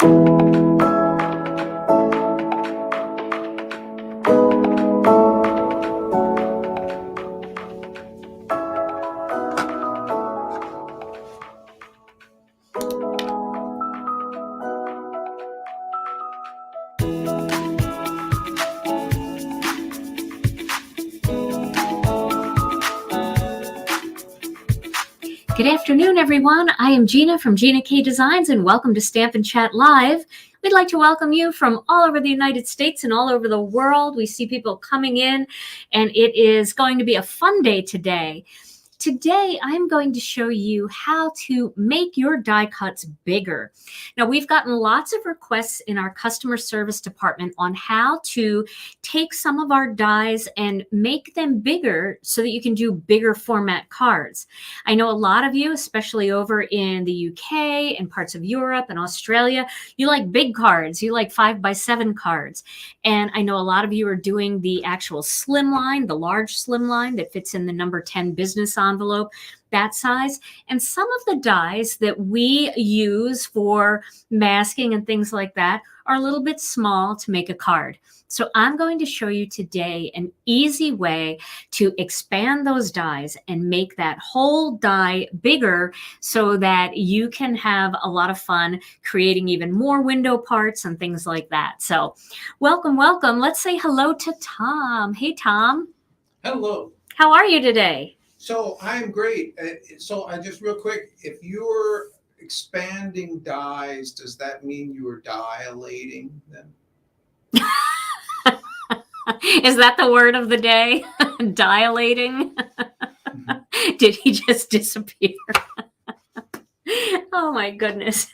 Good afternoon, everyone. I am Gina from Gina K Designs, and welcome to Stampin' Chat Live. We'd like to welcome you from all over the United States and all over the world. We see people coming in, and it is going to be a fun day today. Today, I'm going to show you how to make your die cuts bigger. Now, we've gotten lots of requests in our customer service department on how to take some of our dies and make them bigger so that you can do bigger format cards. I know a lot of you, especially over in the UK and parts of Europe and Australia, you like big cards. You like 5x7 cards. And I know a lot of you are doing the actual slimline, the large slimline that fits in the number 10 business envelope, that size. And some of the dies that we use for masking and things like that are a little bit small to make a card. So I'm going to show you today an easy way to expand those dies and make that whole die bigger so that you can have a lot of fun creating even more window parts and things like that. So welcome, welcome. Let's say hello to Tom. Hey, Tom. Hello. How are you today? So I'm great. So I just real quick, if you're expanding dies, does that mean you are dilating them? Is that the word of the day? Dilating? Did he just disappear? Oh my goodness.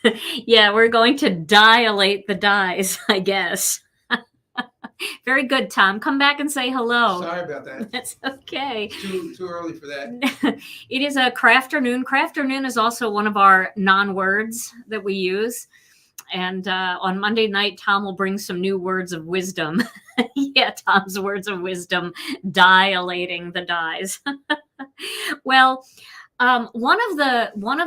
Yeah, we're going to dilate the dies, I guess. Very good, Tom. Come back and say hello. Sorry about that. That's okay. Too early for that. It is a crafternoon. Crafternoon is also one of our non-words that we use. And on Monday night, Tom will bring some new words of wisdom. Yeah, Tom's words of wisdom, dilating the dies. Well, one of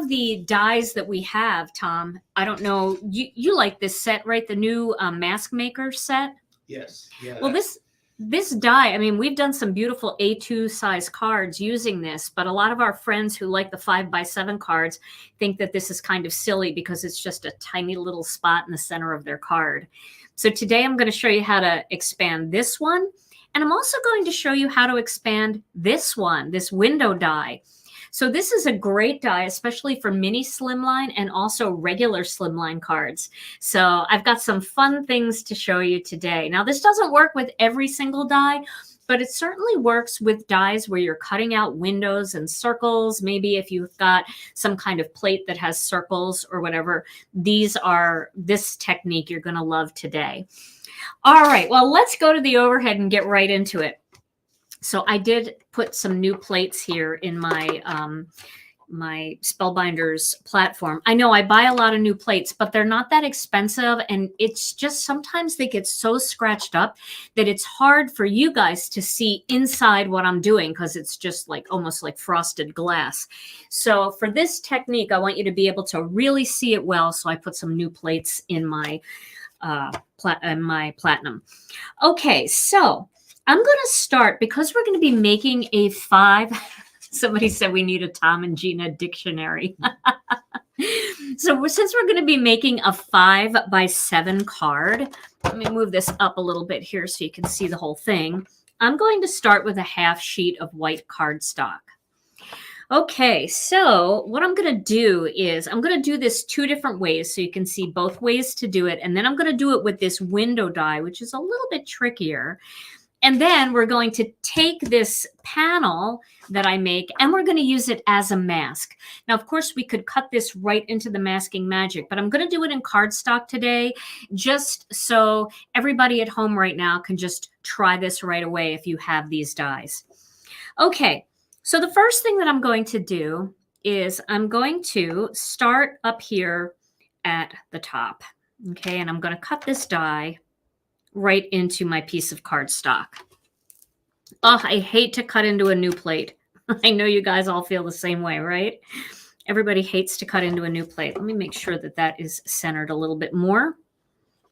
the dies that we have, Tom, I don't know, you like this set, right? The new mask maker set? Yes. Yeah. Well, this die, I mean, we've done some beautiful A2 size cards using this, but a lot of our friends who like the 5x7 cards think that this is kind of silly because it's just a tiny little spot in the center of their card. So today I'm going to show you how to expand this one. And I'm also going to show you how to expand this one, this window die. So this is a great die, especially for mini slimline and also regular slimline cards. So I've got some fun things to show you today. Now, this doesn't work with every single die, but it certainly works with dies where you're cutting out windows and circles. Maybe if you've got some kind of plate that has circles or whatever, this technique you're going to love today. All right, well, let's go to the overhead and get right into it. So I did put some new plates here in my my Spellbinders platform. I know I buy a lot of new plates, but they're not that expensive. And it's just sometimes they get so scratched up that it's hard for you guys to see inside what I'm doing because it's just like almost like frosted glass. So for this technique, I want you to be able to really see it well. So I put some new plates in my platinum. Okay, so I'm going to start because we're going to be making a 5. Somebody said we need a Tom and Gina dictionary. So since we're going to be making a 5x7 card, let me move this up a little bit here so you can see the whole thing. I'm going to start with a half sheet of white cardstock. Okay, so what I'm going to do is I'm going to do this 2 different ways so you can see both ways to do it. And then I'm going to do it with this window die, which is a little bit trickier. And then we're going to take this panel that I make and we're going to use it as a mask. Now, of course, we could cut this right into the masking magic, but I'm going to do it in cardstock today just so everybody at home right now can just try this right away if you have these dies. Okay, so the first thing that I'm going to do is I'm going to start up here at the top. Okay, and I'm going to cut this die right into my piece of cardstock. Oh, I hate to cut into a new plate. I know you guys all feel the same way, right? Everybody hates to cut into a new plate. Let me make sure that that is centered a little bit more,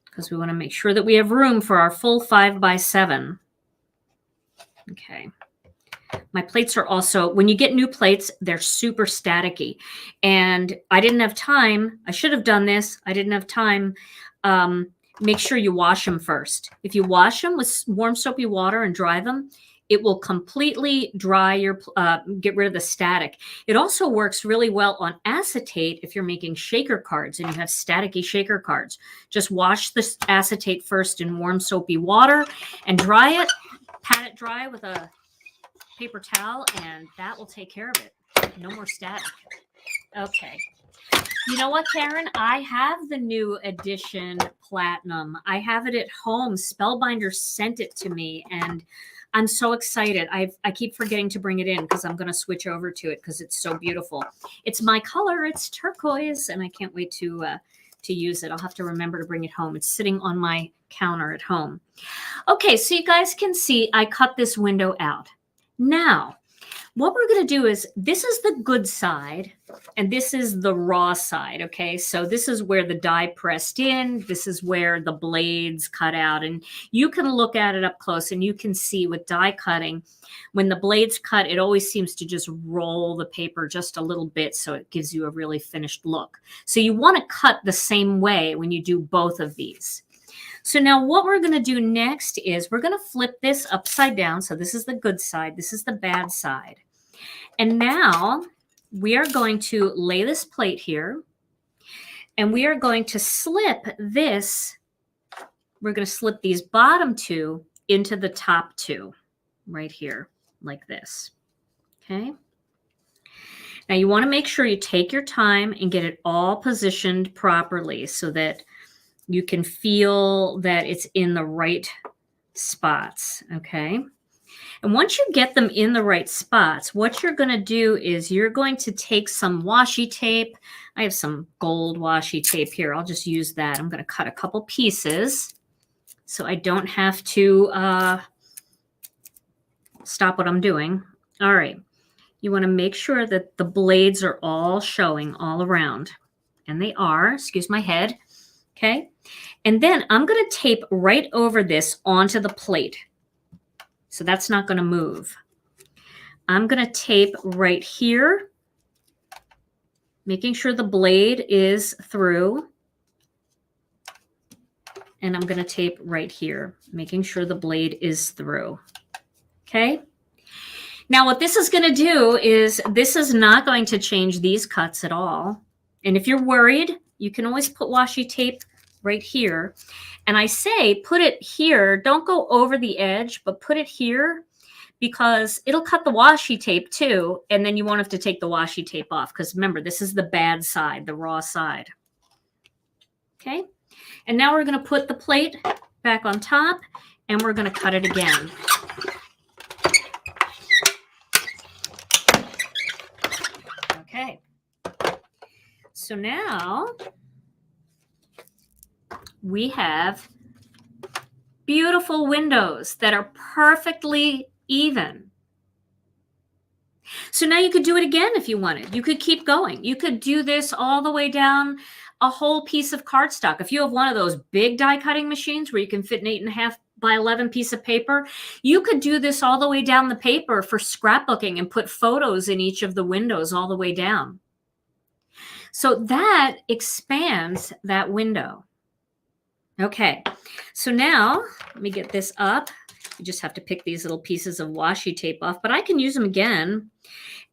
because we want to make sure that we have room for our full 5x7. Okay. My plates are also, when you get new plates, they're super staticky. And I didn't have time. I should have done this. I didn't have time. Make sure you wash them first. If you wash them with warm soapy water and dry them, it will completely dry your, get rid of the static. It also works really well on acetate if you're making shaker cards and you have staticky shaker cards. Just wash the acetate first in warm soapy water and dry it. Pat it dry with a paper towel, and that will take care of it. No more static. Okay. You know what, Karen? I have the new edition Platinum. I have it at home. Spellbinder sent it to me, and I'm so excited. I keep forgetting to bring it in because I'm going to switch over to it because it's so beautiful. It's my color. It's turquoise, and I can't wait to use it. I'll have to remember to bring it home. It's sitting on my counter at home. Okay, so you guys can see I cut this window out. Now, what we're going to do is, this is the good side and this is the raw side, okay? So this is where the die pressed in. This is where the blades cut out. And you can look at it up close and you can see with die cutting, when the blades cut, it always seems to just roll the paper just a little bit so it gives you a really finished look. So you want to cut the same way when you do both of these. So now what we're going to do next is we're going to flip this upside down. So this is the good side. This is the bad side. And now we are going to lay this plate here and we are going to slip this. We're going to slip these bottom two into the top two right here like this. Okay. Now you want to make sure you take your time and get it all positioned properly so that you can feel that it's in the right spots, okay? And once you get them in the right spots, what you're going to do is you're going to take some washi tape. I have some gold washi tape here. I'll just use that. I'm going to cut a couple pieces so I don't have to stop what I'm doing. All right. You want to make sure that the blades are all showing all around. And they are. Excuse my head. Okay. And then I'm going to tape right over this onto the plate. So that's not going to move. I'm going to tape right here, making sure the blade is through. And I'm going to tape right here, making sure the blade is through. Okay. Now what this is going to do is this is not going to change these cuts at all. And if you're worried, you can always put washi tape right here. And I say put it here. Don't go over the edge, but put it here because it'll cut the washi tape too. And then you won't have to take the washi tape off because remember, this is the bad side, the raw side. Okay. And now we're going to put the plate back on top and we're going to cut it again. Okay. So now we have beautiful windows that are perfectly even. So now you could do it again if you wanted. You could keep going. You could do this all the way down a whole piece of cardstock. If you have one of those big die cutting machines where you can fit an 8.5 by 11 piece of paper, you could do this all the way down the paper for scrapbooking and put photos in each of the windows all the way down. So that expands that window. Okay, so now let me get this up. You just have to pick these little pieces of washi tape off, but I can use them again.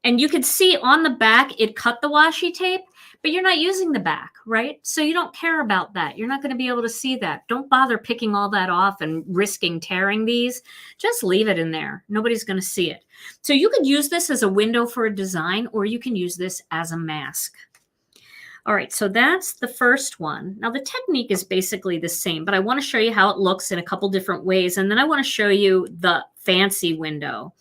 And you can see on the back, it cut the washi tape, but you're not using the back, right? So you don't care about that. You're not going to be able to see that. Don't bother picking all that off and risking tearing these. Just leave it in there. Nobody's going to see it. So you could use this as a window for a design, or you can use this as a mask. All right, so that's the first one. Now the technique is basically the same, but I want to show you how it looks in a couple different ways. And then I want to show you the fancy window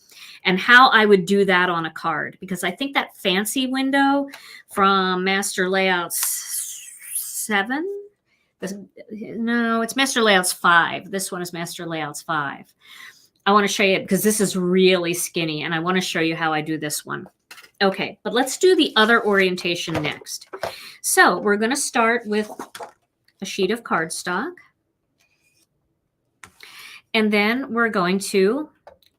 and how I would do that on a card, because I think that fancy window from Master Layouts 7, no, it's Master Layouts 5. This one is Master Layouts 5. I want to show you it because this is really skinny and I want to show you how I do this one. Okay, but let's do the other orientation next. So we're going to start with a sheet of cardstock. And then we're going to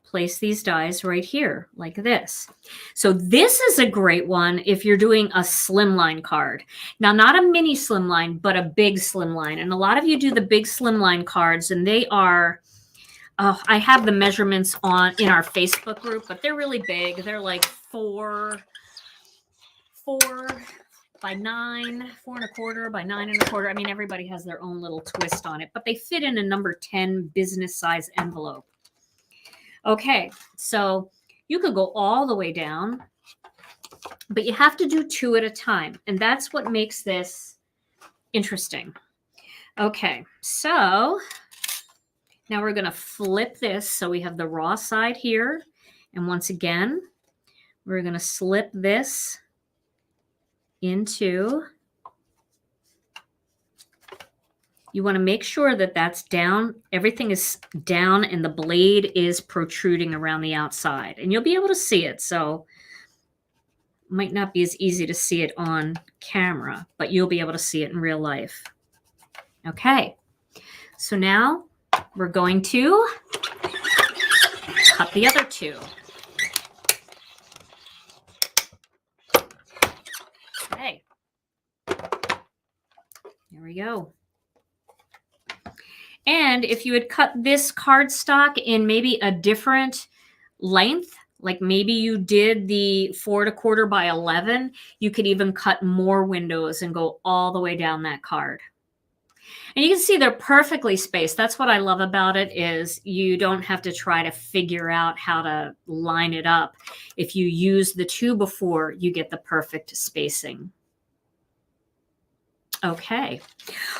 place these dies right here like this. So this is a great one if you're doing a slimline card. Now, not a mini slimline, but a big slimline. And a lot of you do the big slimline cards, and they are, I have the measurements in our Facebook group, but they're really big. They're like 4 by 9, 4 1/4 by 9 1/4. I mean, everybody has their own little twist on it, but they fit in a number 10 business size envelope. Okay, so you could go all the way down, but you have to do 2 at a time. And that's what makes this interesting. Okay, so now we're going to flip this. So we have the raw side here. And once again, we're going to slip this into. You want to make sure that that's down. Everything is down and the blade is protruding around the outside. And you'll be able to see it. So it might not be as easy to see it on camera, but you'll be able to see it in real life. Okay. So now we're going to cut the other 2. Okay. There we go. And if you had cut this cardstock in maybe a different length, like maybe you did the 4 1/4 by 11, you could even cut more windows and go all the way down that card. And you can see they're perfectly spaced. That's what I love about it, is you don't have to try to figure out how to line it up. If you use the 2 before, you get the perfect spacing. Okay.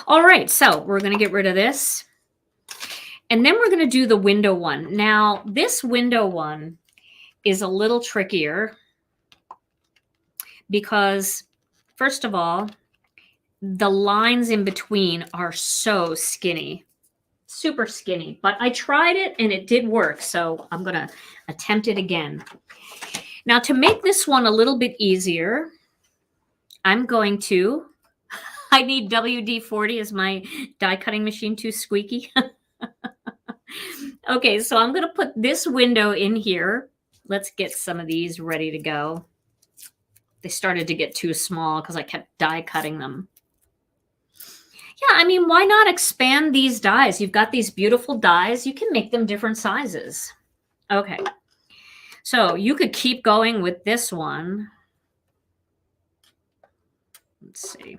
All right. So we're going to get rid of this. And then we're going to do the window one. Now, this window one is a little trickier because, first of all, the lines in between are so skinny, super skinny. But I tried it and it did work. So I'm going to attempt it again. Now, to make this one a little bit easier, I'm going to, I need WD-40. Is my die cutting machine too squeaky? Okay, so I'm going to put this window in here. Let's get some of these ready to go. They started to get too small because I kept die cutting them. Yeah, I mean, why not expand these dies? You've got these beautiful dies. You can make them different sizes. Okay, so you could keep going with this one. Let's see.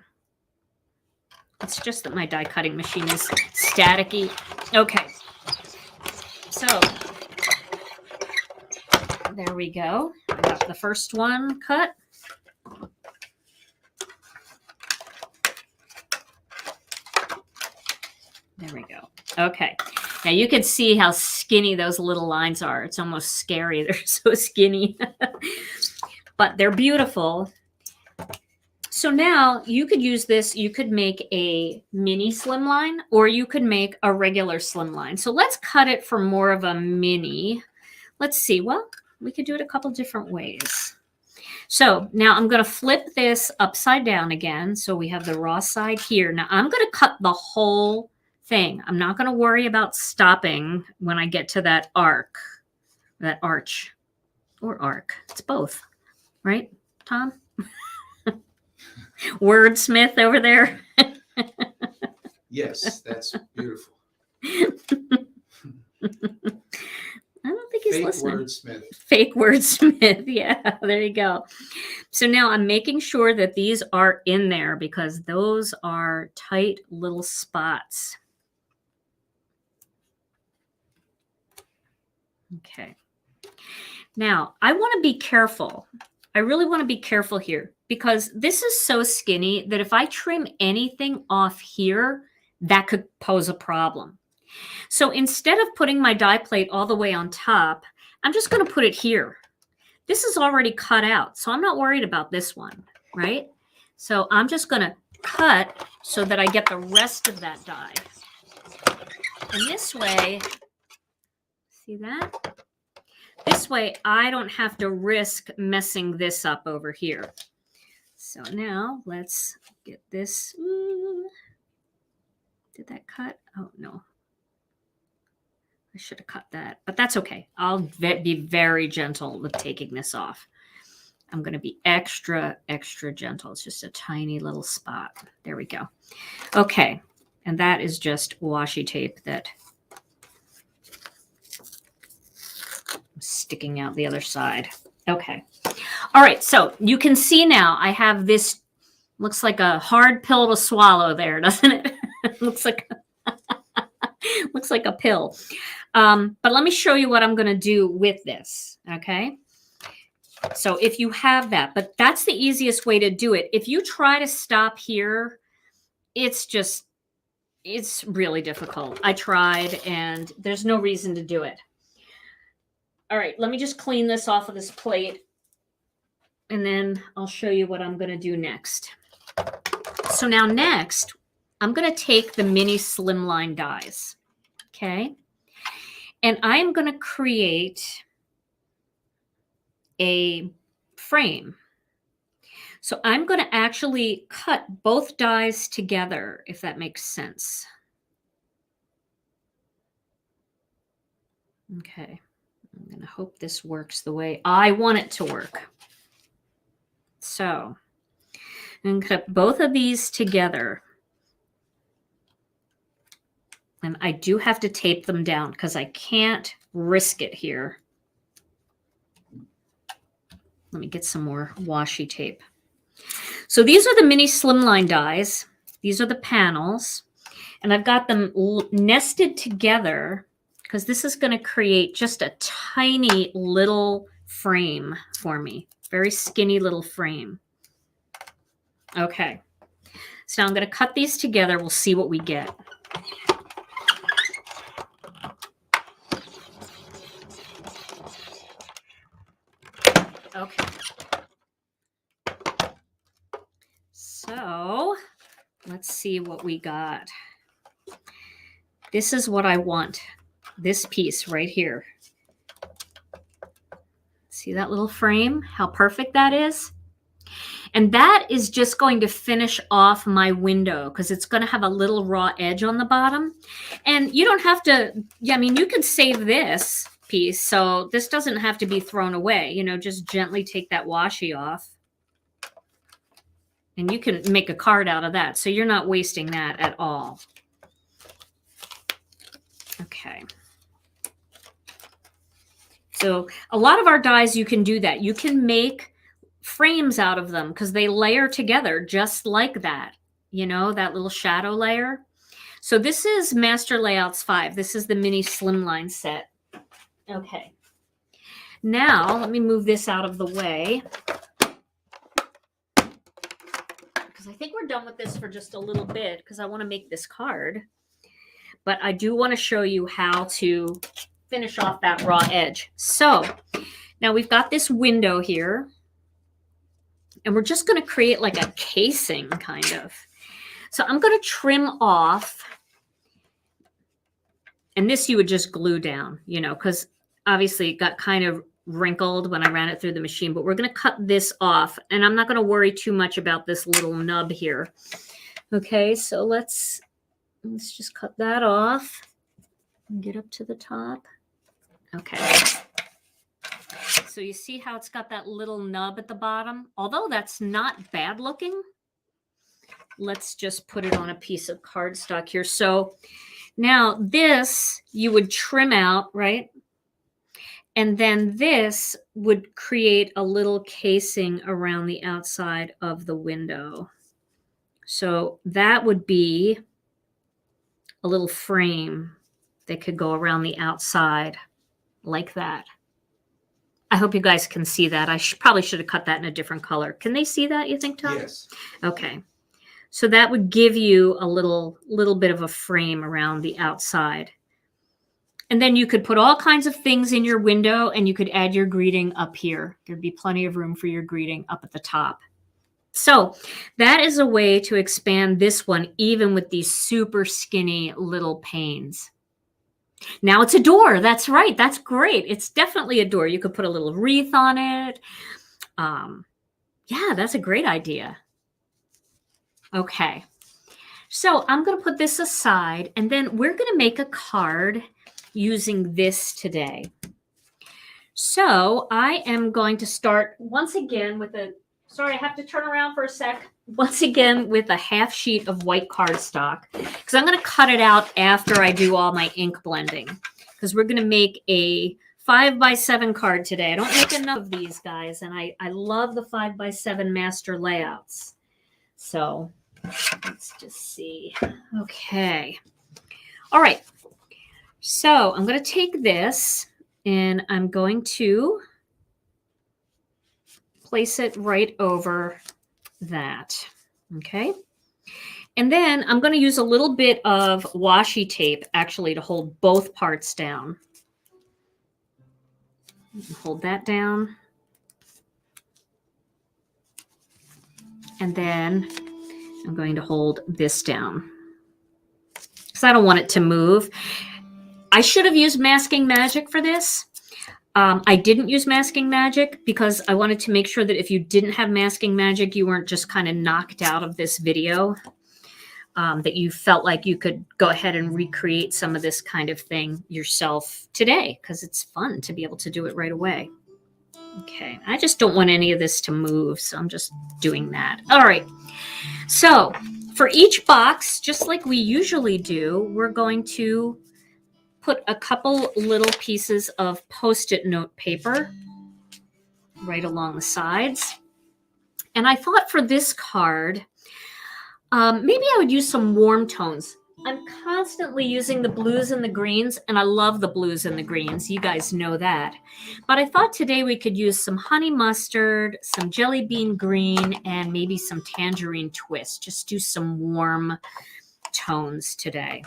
It's just that my die cutting machine is staticky. Okay. So there we go. I got the first one cut. There we go. Okay. Now you can see how skinny those little lines are. It's almost scary. They're so skinny, but they're beautiful. So now you could use this. You could make a mini slimline or you could make a regular slimline. So let's cut it for more of a mini. Let's see. Well, we could do it a couple different ways. So now I'm going to flip this upside down again. So we have the raw side here. Now I'm going to cut the whole thing. I'm not going to worry about stopping when I get to that arc, that arch or arc. It's both, right, Tom? Wordsmith over there. Yes, that's beautiful. I don't think he's Fake listening. wordsmith. Fake wordsmith. Yeah, there you go. So now I'm making sure that these are in there because those are tight little spots. Okay. Now I want to be careful. I really want to be careful here because this is so skinny that if I trim anything off here, that could pose a problem. So instead of putting my die plate all the way on top, I'm just going to put it here. This is already cut out, so I'm not worried about this one, right? So I'm just going to cut so that I get the rest of that die. And this way, see that? This way I don't have to risk messing this up over here. So now let's get this. Did that cut? Oh, no. I should have cut that, but that's okay. I'll be very gentle with taking this off. I'm going to be extra, extra gentle. It's just a tiny little spot. There we go. Okay. And that is just washi tape that is sticking out the other side. Okay. All right. So you can see now I have this, looks like a hard pill to swallow there, doesn't it? It looks like a pill. But let me show you what I'm going to do with this. Okay. So if you have that, but that's the easiest way to do it. If you try to stop here, it's really difficult. I tried and there's no reason to do it. All right. Let me just clean this off of this plate and then I'll show you what I'm going to do next. So now next, I'm going to take the mini slimline dies. Okay. And I'm going to create a frame. So I'm going to actually cut both dies together, if that makes sense. Okay. I'm going to hope this works the way I want it to work. So I'm going to cut both of these together. And I do have to tape them down because I can't risk it here. Let me get some more washi tape. So these are the mini slimline dies. These are the panels. And I've got them nested together because this is going to create just a tiny little frame for me. Very skinny little frame. Okay. So now I'm going to cut these together. We'll see what we get. Okay. So let's see what we got. This is what I want. This piece right here. See that little frame? How perfect that is? And that is just going to finish off my window because it's going to have a little raw edge on the bottom. And you don't have to, I mean, you could save this piece. So this doesn't have to be thrown away. You know, just gently take that washi off. And you can make a card out of that. So you're not wasting that at all. Okay. So a lot of our dies, you can do that. You can make frames out of them because they layer together just like that. You know, that little shadow layer. So this is Master Layouts 5. This is the mini slimline set. Okay. Now, let me move this out of the way. Because I think we're done with this for just a little bit because I want to make this card. But I do want to show you how to finish off that raw edge. So now we've got this window here. And we're just going to create like a casing kind of. So I'm going to trim off. And this you would just glue down, you know, because obviously it got kind of wrinkled when I ran it through the machine. But we're going to cut this off. And I'm not going to worry too much about this little nub here. Okay, so let's just cut that off and get up to the top. Okay. So you see how it's got that little nub at the bottom? Although that's not bad looking. Let's just put it on a piece of cardstock here. So now this you would trim out, right? And then this would create a little casing around the outside of the window. So that would be a little frame that could go around the outside like that. I hope you guys can see that. I probably should have cut that in a different color. Can they see that, you think, Tom? Yes. Okay. So that would give you a little bit of a frame around the outside. And then you could put all kinds of things in your window and you could add your greeting up here. There'd be plenty of room for your greeting up at the top. So that is a way to expand this one even with these super skinny little panes. Now it's a door. That's right. That's great. It's definitely a door. You could put a little wreath on it. Yeah, that's a great idea. Okay. So I'm going to put this aside, and then we're going to make a card using this today. So I am going to start once again with sorry, I have to turn around for a sec. Once again with a half sheet of white cardstock, because I'm going to cut it out after I do all my ink blending, because we're going to make a 5x7 card today. I don't make enough of these guys, and I love the 5x7 master layouts. So let's just see. Okay. All right. So I'm going to take this and I'm going to place it right over that. Okay. And then I'm going to use a little bit of washi tape actually to hold both parts down. Hold that down. And then I'm going to hold this down because I don't want it to move. I should have used masking magic for this. I didn't use masking magic because I wanted to make sure that if you didn't have masking magic, you weren't just kind of knocked out of this video, that you felt like you could go ahead and recreate some of this kind of thing yourself today, because it's fun to be able to do it right away. Okay, I just don't want any of this to move, so I'm just doing that. All right, so for each box, just like we usually do, we're going to put a couple little pieces of Post-it note paper right along the sides. And I thought for this card, maybe I would use some warm tones. I'm constantly using the blues and the greens, and I love the blues and the greens. You guys know that. But I thought today we could use some honey mustard, some jelly bean green, and maybe some tangerine twist. Just do some warm tones today.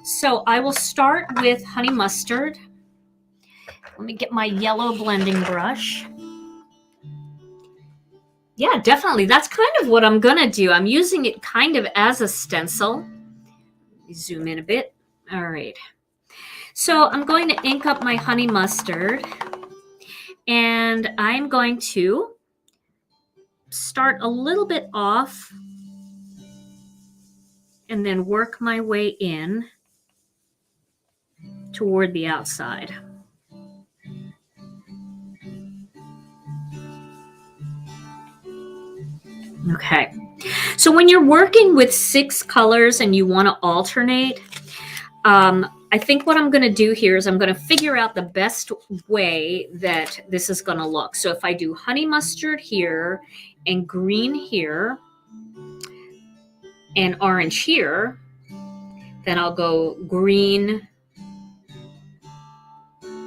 So I will start with honey mustard. Let me get my yellow blending brush. Yeah, definitely. That's kind of what I'm going to do. I'm using it kind of as a stencil. Let me zoom in a bit. All right. So I'm going to ink up my honey mustard. And I'm going to start a little bit off and then work my way in toward the outside. Okay, so when you're working with 6 colors and you want to alternate, I think what I'm going to do here is I'm going to figure out the best way that this is going to look. So if I do honey mustard here and green here and orange here, then I'll go green,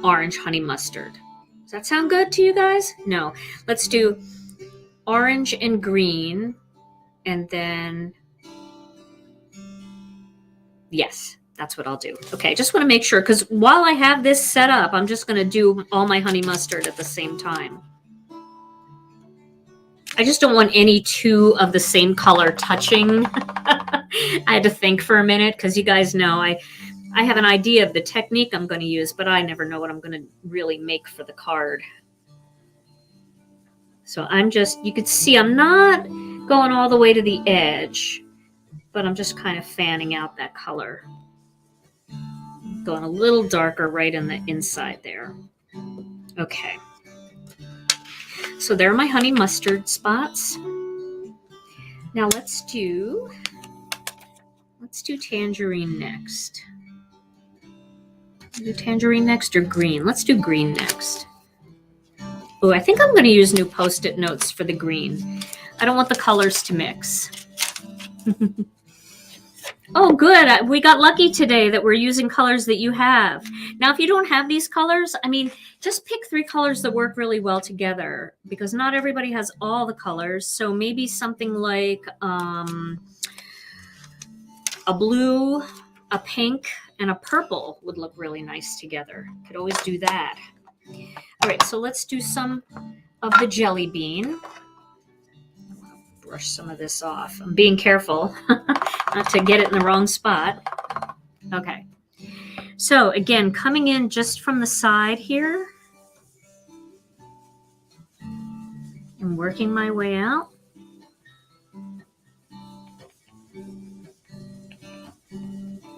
orange, honey mustard. Does that sound good to you guys? No. Let's do orange and green, and then, yes, that's what I'll do. Okay, just want to make sure, because while I have this set up, I'm just going to do all my honey mustard at the same time. I just don't want any 2 of the same color touching. I had to think for a minute, because you guys know I have an idea of the technique I'm going to use, but I never know what I'm going to really make for the card. So I'm just, you could see I'm not going all the way to the edge, but I'm just kind of fanning out that color. Going a little darker right in the inside there. Okay. So there are my honey mustard spots. Now let's do tangerine next. Do tangerine next or green? Let's do green next. Oh, I think I'm going to use new Post-it notes for the green. I don't want the colors to mix. Oh, good. We got lucky today that we're using colors that you have. Now, if you don't have these colors, I mean, just pick 3 colors that work really well together, because not everybody has all the colors. So maybe something like a blue, a pink, and a purple would look really nice together. Could always do that. All right, so let's do some of the jelly bean. Brush some of this off. I'm being careful not to get it in the wrong spot. Okay. So again, coming in just from the side here and working my way out.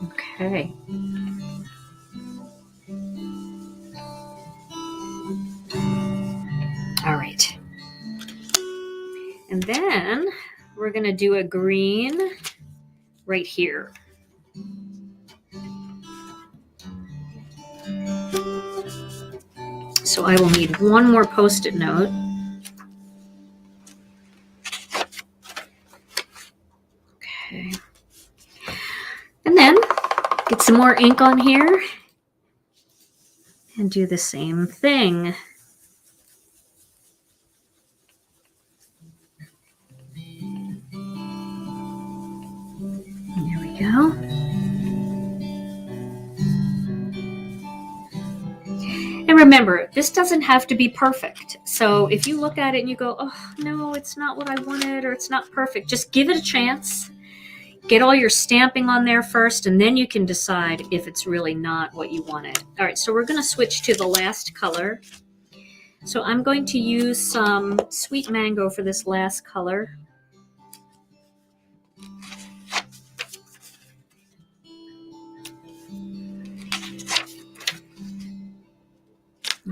Okay. All right. And then we're going to do a green right here. So I will need one more Post-it note. Okay. And then get some more ink on here and do the same thing. There we go. And remember, this doesn't have to be perfect. So if you look at it and you go, oh, no, it's not what I wanted, or it's not perfect, just give it a chance. Get all your stamping on there first, and then you can decide if it's really not what you wanted. All right, so we're going to switch to the last color. So I'm going to use some Sweet Mango for this last color.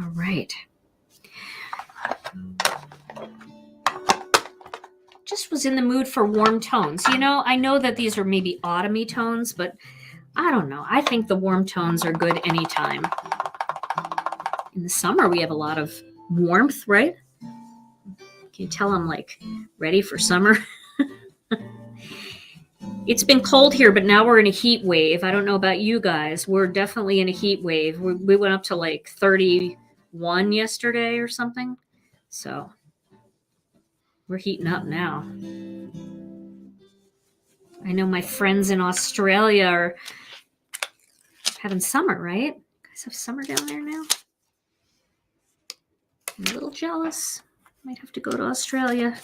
All right. Just was in the mood for warm tones. You know, I know that these are maybe autumny tones, but I don't know. I think the warm tones are good anytime. In the summer, we have a lot of warmth, right? Can you tell I'm like ready for summer? It's been cold here, but now we're in a heat wave. I don't know about you guys. We're definitely in a heat wave. We went up to like 31 yesterday or something. So we're heating up now. I know my friends in Australia are having summer, right? You guys have summer down there now? I'm a little jealous. Might have to go to Australia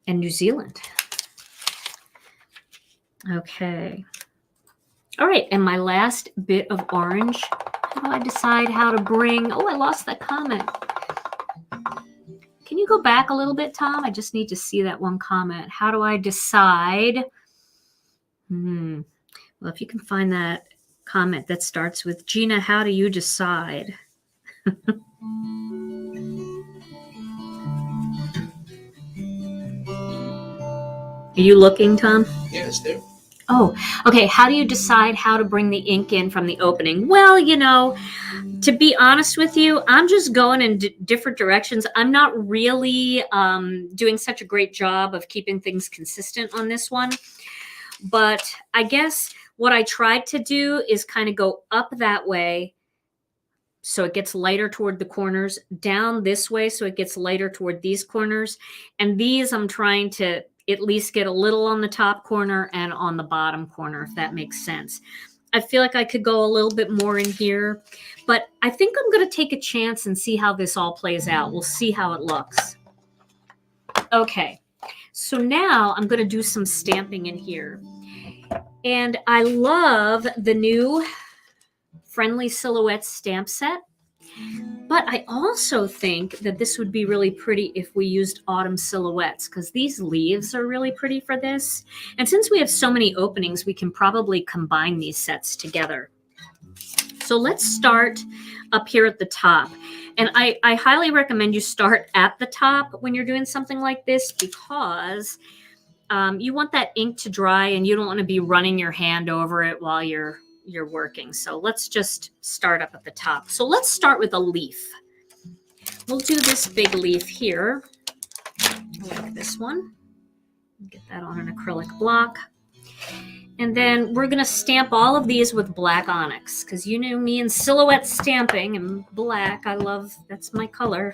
and New Zealand. Okay. All right, and my last bit of orange. How do I decide how to bring... Oh, I lost that comment. Can you go back a little bit, Tom? I just need to see that one comment. How do I decide? Well, if you can find that comment that starts with, Gina, how do you decide? Are you looking, Tom? Yeah, it's there. Oh, okay. How do you decide how to bring the ink in from the opening? Well, you know, to be honest with you, I'm just going in different directions. I'm not really doing such a great job of keeping things consistent on this one. But I guess what I tried to do is kind of go up that way so it gets lighter toward the corners, down this way so it gets lighter toward these corners. And these I'm trying to at least get a little on the top corner and on the bottom corner, if that makes sense. I feel like I could go a little bit more in here, but I think I'm going to take a chance and see how this all plays out. We'll see how it looks. Okay, so now I'm going to do some stamping in here. And I love the new Friendly Silhouettes stamp set. But I also think that this would be really pretty if we used autumn silhouettes, because these leaves are really pretty for this. And since we have so many openings, we can probably combine these sets together. So let's start up here at the top. And I highly recommend you start at the top when you're doing something like this, because you want that ink to dry and you don't want to be running your hand over it while you're working. So let's just start up at the top. So let's start with a leaf. We'll do this big leaf here, like this one. Get that on an acrylic block. And then we're going to stamp all of these with black onyx, because you know me and silhouette stamping and black. I love, that's my color.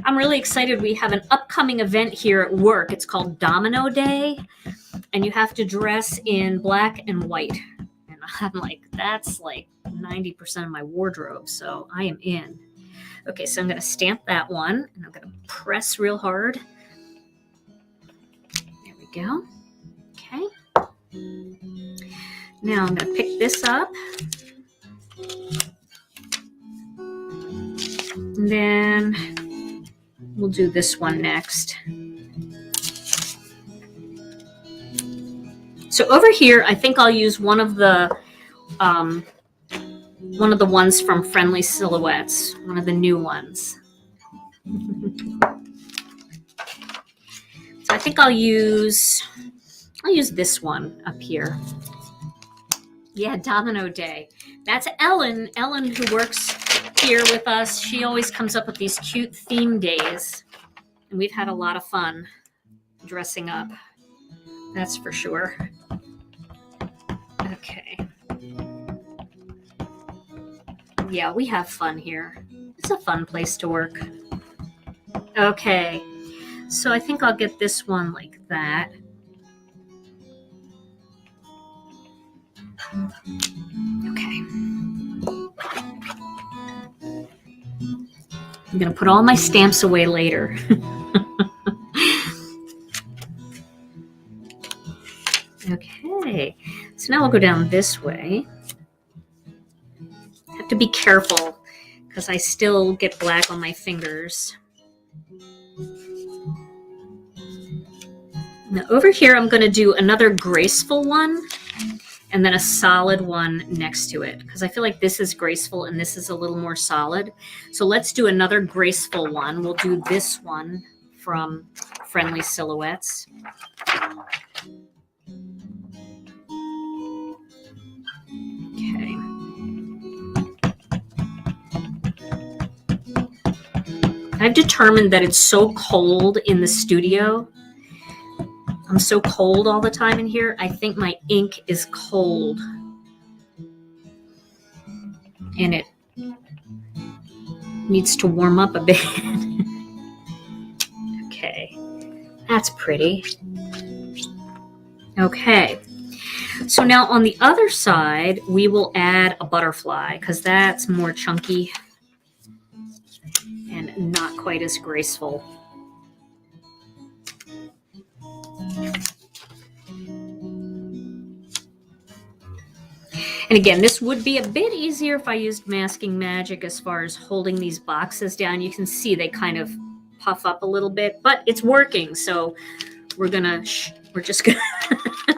I'm really excited. We have an upcoming event here at work. It's called Domino Day. And you have to dress in black and white. And I'm like, that's like 90% of my wardrobe. So I am in. Okay, so I'm going to stamp that one. And I'm going to press real hard. There we go. Okay. Now I'm going to pick this up. And then we'll do this one next. So over here, I think I'll use one of the ones from Friendly Silhouettes, one of the new ones. So I think I'll use this one up here. Yeah, Domino Day. That's Ellen. Ellen, who works here with us, she always comes up with these cute theme days. And we've had a lot of fun dressing up. That's for sure. Okay. Yeah, we have fun here. It's a fun place to work. Okay. So I think I'll get this one like that. Okay. I'm going to put all my stamps away later. Okay. So now we'll go down this way. I have to be careful because I still get black on my fingers. Now over here, I'm going to do another graceful one and then a solid one next to it because I feel like this is graceful and this is a little more solid. So let's do another graceful one. We'll do this one from Friendly Silhouettes. Okay. I've determined that it's so cold in the studio. I'm so cold all the time in here. I think my ink is cold. And it needs to warm up a bit. Okay. That's pretty. Okay. So now on the other side, we will add a butterfly because that's more chunky and not quite as graceful. And again, this would be a bit easier if I used Masking Magic as far as holding these boxes down. You can see they kind of puff up a little bit, but it's working. So we're just gonna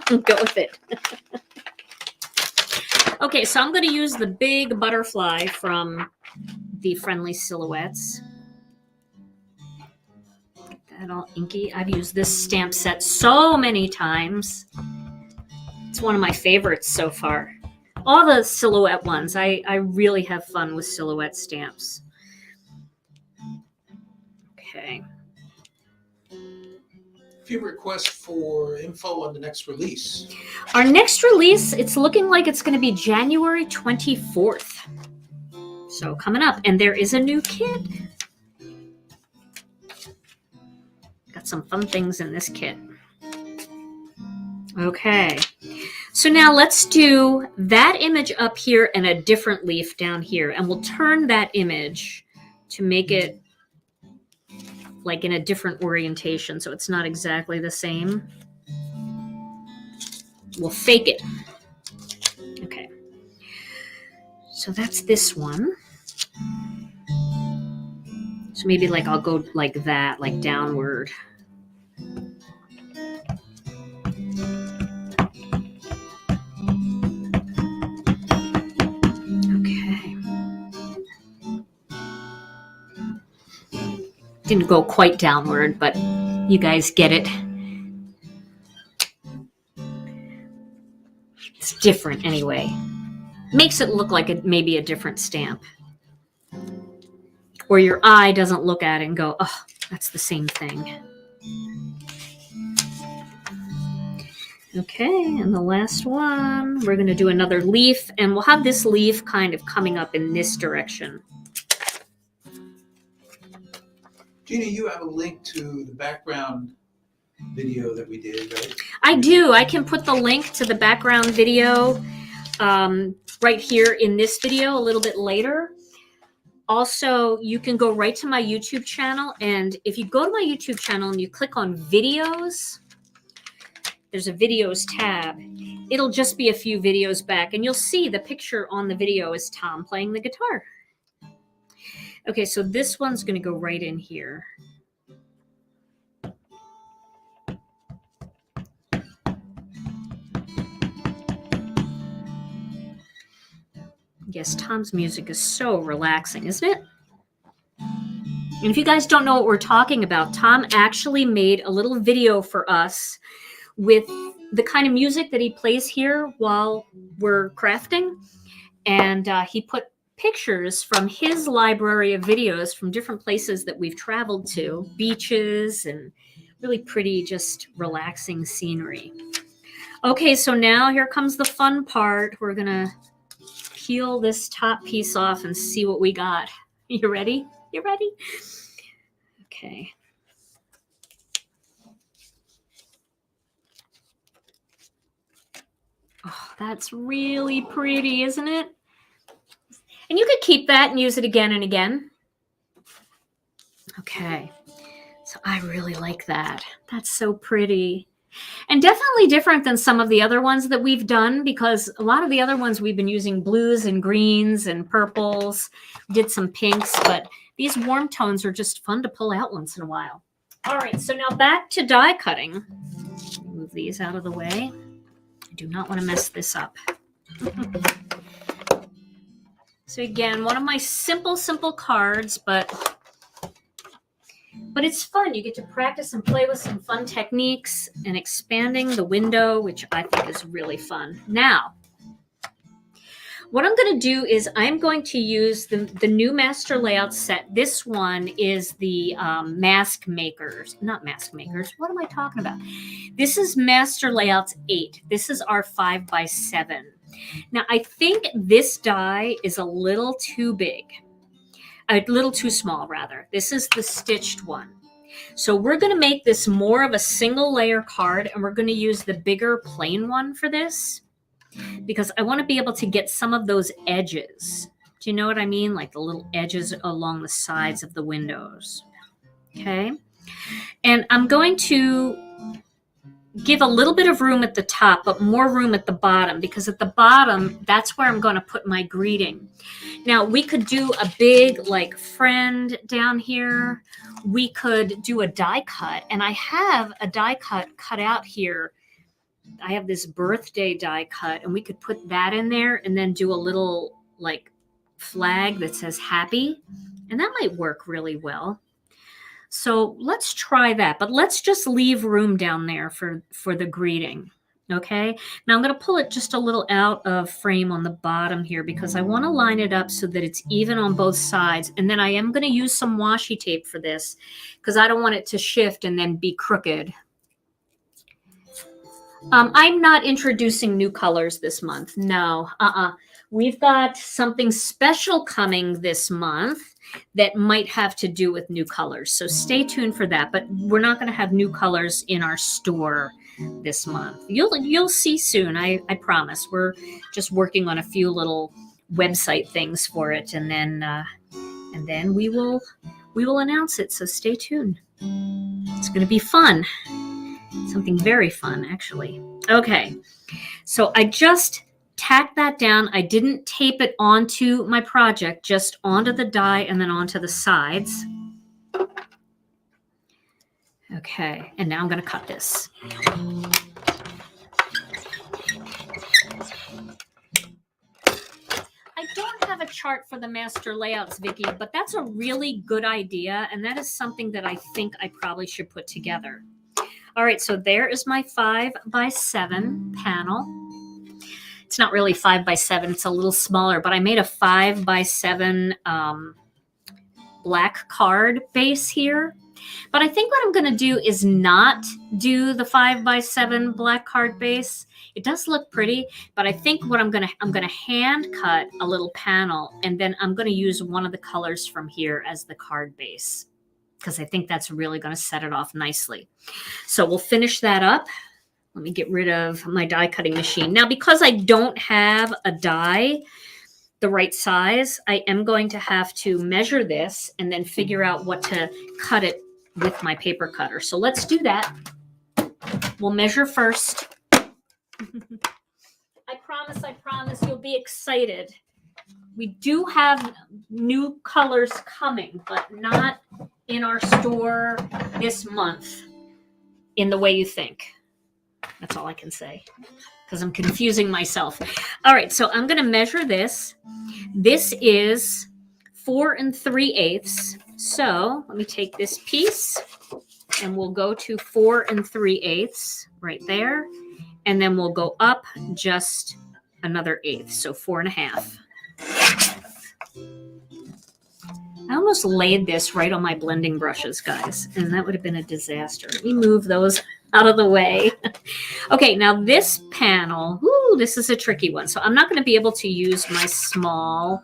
go with it. Okay, so I'm gonna use the big butterfly from the Friendly Silhouettes. Get that all inky. I've used this stamp set so many times. It's one of my favorites so far. All the silhouette ones, I really have fun with silhouette stamps. Okay. A few requests for info on the next release. Our next release, it's looking like it's going to be January 24th. So coming up, and there is a new kit. Got some fun things in this kit. Okay. So now let's do that image up here and a different leaf down here. And we'll turn that image to make it like in a different orientation. So it's not exactly the same. We'll fake it. Okay. So that's this one. So maybe like I'll go like that, like downward. Didn't go quite downward, but you guys get it. It's different anyway. Makes it look like it may be a different stamp. Or your eye doesn't look at it and go, oh, that's the same thing. Okay, and the last one, we're going to do another leaf, and we'll have this leaf kind of coming up in this direction. Gina, you have a link to the background video that we did, right? I do. I can put the link to the background video right here in this video a little bit later. Also, you can go right to my YouTube channel, and if you go to my YouTube channel and you click on videos, there's a videos tab. It'll just be a few videos back, and you'll see the picture on the video is Tom playing the guitar. Okay, so this one's going to go right in here. Yes, Tom's music is so relaxing, isn't it? And if you guys don't know what we're talking about, Tom actually made a little video for us with the kind of music that he plays here while we're crafting. And he put pictures from his library of videos from different places that we've traveled to, beaches and really pretty, just relaxing scenery. Okay, so now here comes the fun part. We're going to peel this top piece off and see what we got. You ready? You ready? Okay. Oh, that's really pretty, isn't it? And you could keep that and use it again and again. Okay. So I really like that. That's so pretty. And definitely different than some of the other ones that we've done, because a lot of the other ones we've been using blues and greens and purples, did some pinks, but these warm tones are just fun to pull out once in a while. All right, so now back to die cutting. Move these out of the way. I do not want to mess this up. So again, one of my simple cards, but it's fun. You get to practice and play with some fun techniques and expanding the window, which I think is really fun. Now, what I'm going to do is I'm going to use the new master layout set. This one is the mask makers, not mask makers. What am I talking about? This is master layouts 8. This is our 5x7. Now, I think this die is a little too big. A little too small, rather. This is the stitched one. So we're going to make this more of a single layer card, and we're going to use the bigger plain one for this because I want to be able to get some of those edges. Do you know what I mean? Like the little edges along the sides of the windows. Okay. And I'm going to give a little bit of room at the top, but more room at the bottom, because at the bottom, that's where I'm going to put my greeting. Now, we could do a big, like, friend down here. We could do a die cut, and I have a die cut out here. I have this birthday die cut, and we could put that in there and then do a little, like, flag that says happy, and that might work really well. So let's try that, but let's just leave room down there for the greeting, okay? Now I'm going to pull it just a little out of frame on the bottom here because I want to line it up so that it's even on both sides. And then I am going to use some washi tape for this because I don't want it to shift and then be crooked. I'm not introducing new colors this month. No, We've got something special coming this month that might have to do with new colors. So stay tuned for that. But we're not going to have new colors in our store this month. You'll see soon. I promise. We're just working on a few little website things for it, and then we will announce it. So stay tuned. It's going to be fun. Something very fun, actually. Okay. So I just tack that down. I didn't tape it onto my project, just onto the die and then onto the sides. Okay, and now I'm going to cut this. I don't have a chart for the master layouts, Vicki, but that's a really good idea, and that is something that I think I probably should put together. All right, so there is my 5x7 panel. It's not really 5x7, it's a little smaller, but I made a 5x7 black card base here. But I think what I'm going to do is not do the 5x7 black card base. It does look pretty, but I think what I'm going to hand cut a little panel, and then I'm going to use one of the colors from here as the card base, because I think that's really going to set it off nicely. So we'll finish that up. Let me get rid of my die cutting machine. Now, because I don't have a die the right size, I am going to have to measure this and then figure out what to cut it with my paper cutter. So let's do that. We'll measure first. I promise you'll be excited. We do have new colors coming, but not in our store this month in the way you think. That's all I can say because I'm confusing myself. All right, so I'm going to measure this. This is 4 3/8. So let me take this piece and we'll go to 4 3/8 right there. And then we'll go up just another 1/8, so 4 1/2. I almost laid this right on my blending brushes, guys, and that would have been a disaster. Let me move those out of the way. Okay, now this panel, this is a tricky one. So I'm not going to be able to use my small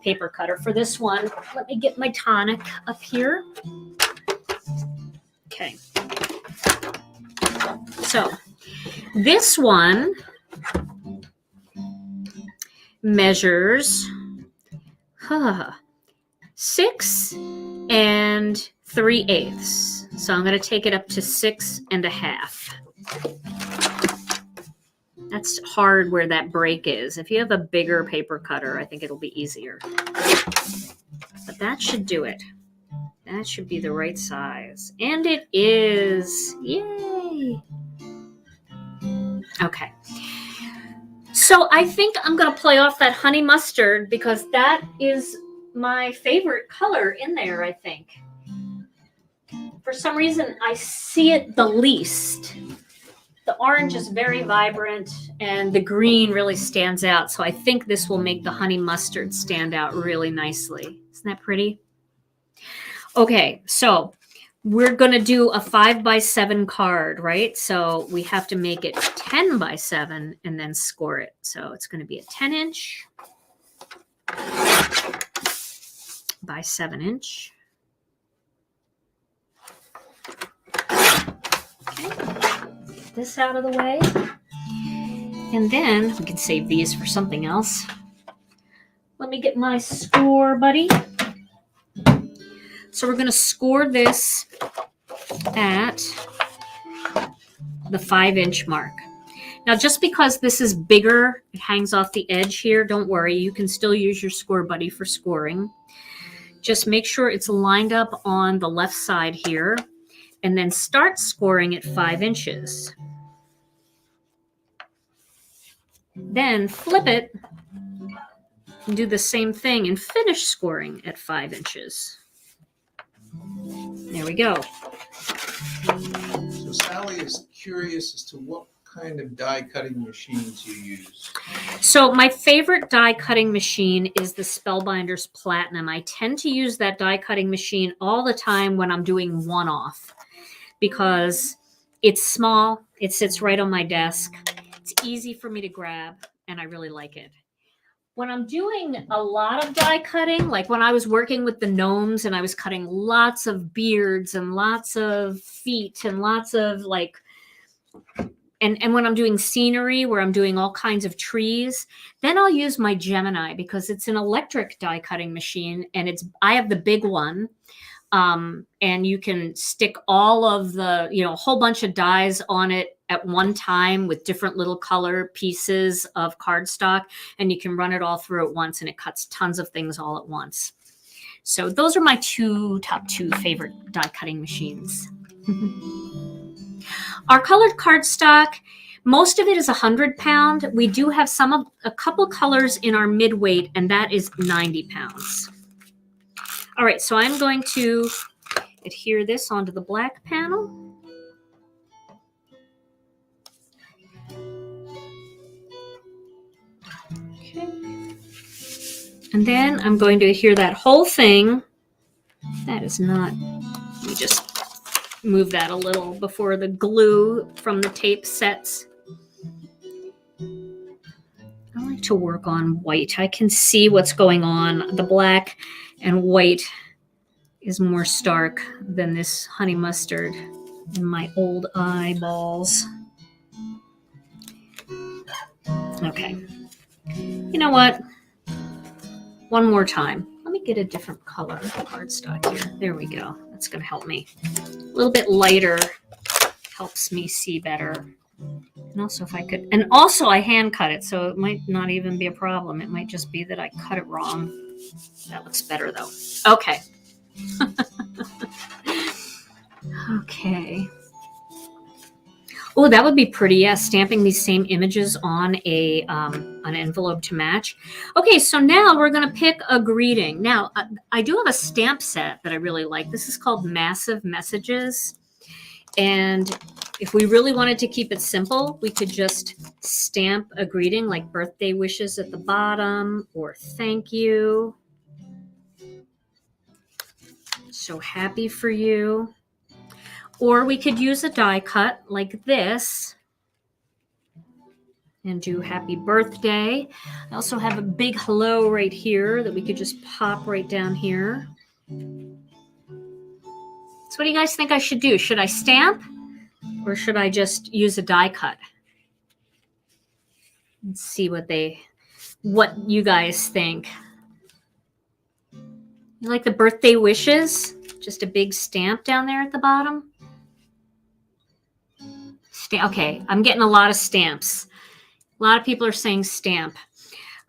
paper cutter for this one. Let me get my tonic up here. Okay. So this one measures 6 3/8. So I'm going to take it up to 6 1/2. That's hard where that break is. If you have a bigger paper cutter, I think it'll be easier. But that should do it. That should be the right size. And it is. Yay! Okay. So I think I'm going to play off that honey mustard because that is my favorite color in there, I think. For some reason, I see it the least. The orange is very vibrant and the green really stands out. So I think this will make the honey mustard stand out really nicely. Isn't that pretty? Okay, so we're going to do a 5x7 card, right? So we have to make it 10x7 and then score it. So it's going to be a 10-inch by 7-inch. Okay, get this out of the way. And then we can save these for something else. Let me get my score, buddy. So we're going to score this at the 5-inch mark. Now, just because this is bigger, it hangs off the edge here, don't worry. You can still use your score buddy for scoring. Just make sure it's lined up on the left side here, and then start scoring at 5 inches. Then flip it and do the same thing and finish scoring at 5 inches. There we go. So Sally is curious as to what kind of die cutting machines you use. So my favorite die cutting machine is the Spellbinders Platinum. I tend to use that die cutting machine all the time when I'm doing one-off because it's small, it sits right on my desk, it's easy for me to grab, and I really like it. When I'm doing a lot of die cutting, like when I was working with the gnomes and I was cutting lots of beards and lots of feet and lots of like, and when I'm doing scenery where I'm doing all kinds of trees, then I'll use my Gemini because it's an electric die cutting machine and I have the big one. And you can stick all of the, a whole bunch of dies on it at one time with different little color pieces of cardstock, and you can run it all through at once and it cuts tons of things all at once. So those are my top two favorite die cutting machines. Our colored cardstock, most of it is 100 pound. We do have a couple colors in our midweight, and that is 90 pounds. All right, so I'm going to adhere this onto the black panel. Okay. And then I'm going to adhere that whole thing. That is not, let me just move that a little before the glue from the tape sets. I like to work on white. I can see what's going on. The black and white is more stark than this honey mustard in my old eyeballs. Okay. You know what? One more time. Let me get a different color cardstock here. There we go. That's going to help me. A little bit lighter helps me see better. And also if I could, and also I hand cut it, so it might not even be a problem. It might just be that I cut it wrong. That looks better though. Okay. Okay. Oh, that would be pretty. Yeah, stamping these same images on an envelope to match. Okay, so now we're going to pick a greeting. Now, I do have a stamp set that I really like. This is called Massive Messages. And if we really wanted to keep it simple, we could just stamp a greeting like birthday wishes at the bottom or thank you. So happy for you. Or we could use a die cut like this and do happy birthday. I also have a big hello right here that we could just pop right down here. So what do you guys think I should do? Should I stamp or should I just use a die cut? Let's see what you guys think. You like the birthday wishes? Just a big stamp down there at the bottom? Okay, I'm getting a lot of stamps. A lot of people are saying stamp.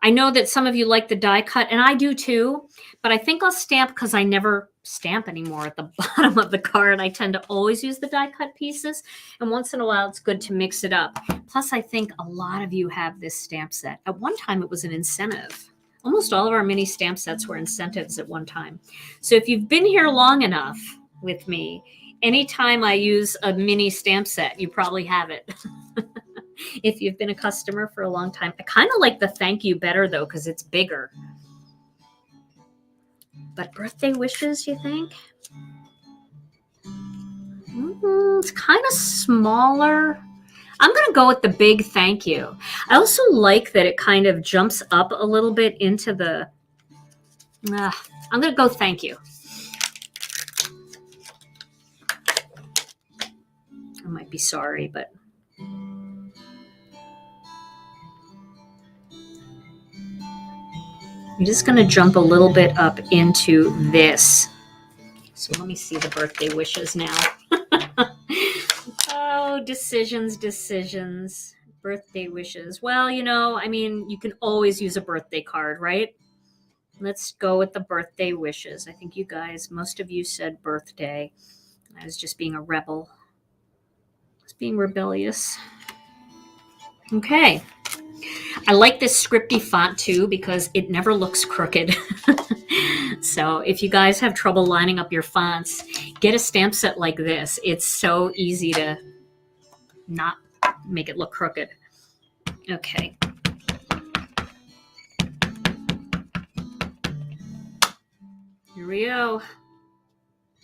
I know that some of you like the die cut, and I do too, but I think I'll stamp because I never stamp anymore at the bottom of the card. I tend to always use the die cut pieces, and once in a while it's good to mix it up. Plus, I think a lot of you have this stamp set. At one time, it was an incentive. Almost all of our mini stamp sets were incentives at one time. So if you've been here long enough with me, anytime I use a mini stamp set, you probably have it. If you've been a customer for a long time. I kind of like the thank you better, though, because it's bigger. But birthday wishes, you think? It's kind of smaller. I'm going to go with the big thank you. I also like that it kind of jumps up a little bit into the... I'm going to go thank you. I might be sorry, but... I'm just going to jump a little bit up into this. So let me see the birthday wishes now. Oh, decisions. Birthday wishes. Well, I mean, you can always use a birthday card, right? Let's go with the birthday wishes. I think you guys, most of you said birthday. I was just being a rebel. I was being rebellious. Okay. I like this scripty font too because it never looks crooked. So if you guys have trouble lining up your fonts, get a stamp set like this. It's so easy to not make it look crooked. Okay. Here we go.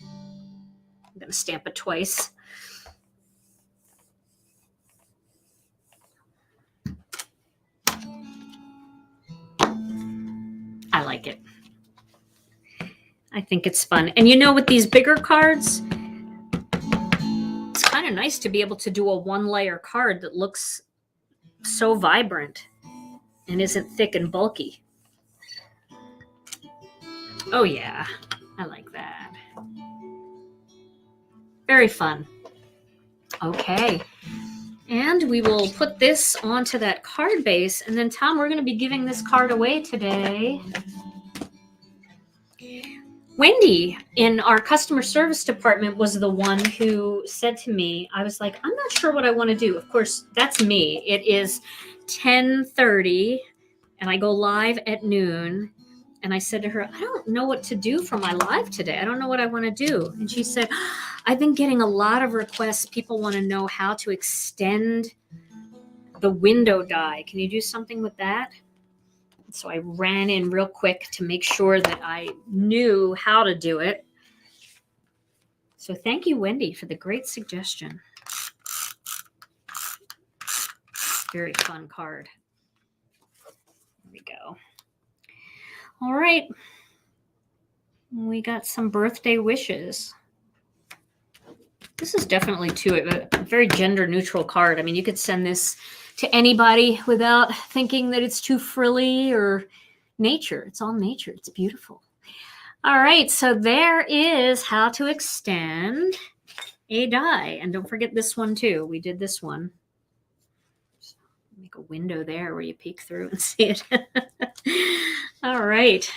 I'm going to stamp it twice. I like it. I think it's fun. And with these bigger cards, it's kind of nice to be able to do a one-layer card that looks so vibrant and isn't thick and bulky. Oh, yeah. I like that. Very fun. Okay. And we will put this onto that card base. And then, Tom, we're going to be giving this card away today. Wendy in our customer service department was the one who said to me, I was like, I'm not sure what I want to do. Of course, that's me. It is 10:30 and I go live at noon. And I said to her, I don't know what to do for my live today. I don't know what I want to do. And she said, I've been getting a lot of requests. People want to know how to extend the window die. Can you do something with that? So I ran in real quick to make sure that I knew how to do it. So thank you, Wendy, for the great suggestion. Very fun card. There we go. All right. We got some birthday wishes. This is definitely, too, a very gender-neutral card. I mean, you could send this to anybody without thinking that it's too frilly or nature. It's all nature. It's beautiful. All right, so there is how to extend a die. And don't forget this one, too. We did this one. Make a window there where you peek through and see it. All right.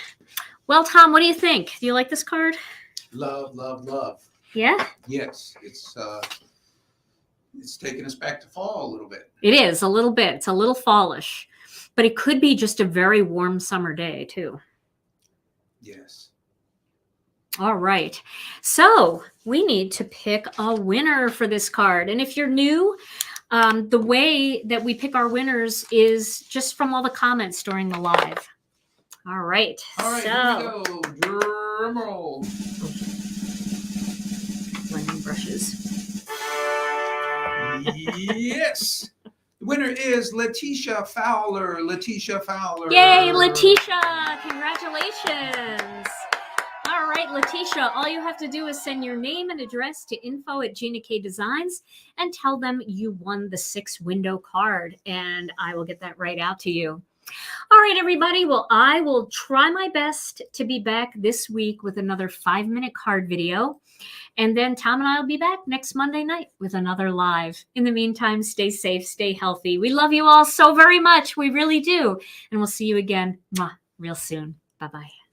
Well, Tom, what do you think? Do you like this card? Love, love, love. Yeah? Yes, it's taking us back to fall a little bit. It is a little bit. It's a little fallish, but it could be just a very warm summer day too. Yes. All right. So we need to pick a winner for this card. And if you're new, the way that we pick our winners is just from all the comments during the live. All right. All right, so, here we go. Drum roll. Blending brushes. Yes. The winner is Latitia Fowler. Latitia Fowler. Yay, Latitia! Congratulations. All right, Latitia, all you have to do is send your name and address to info@Gina K Designs and tell them you won the 6 window card, and I will get that right out to you. All right, everybody. Well, I will try my best to be back this week with another 5-minute card video. And then Tom and I will be back next Monday night with another live. In the meantime, stay safe, stay healthy. We love you all so very much. We really do. And we'll see you again real soon. Bye-bye.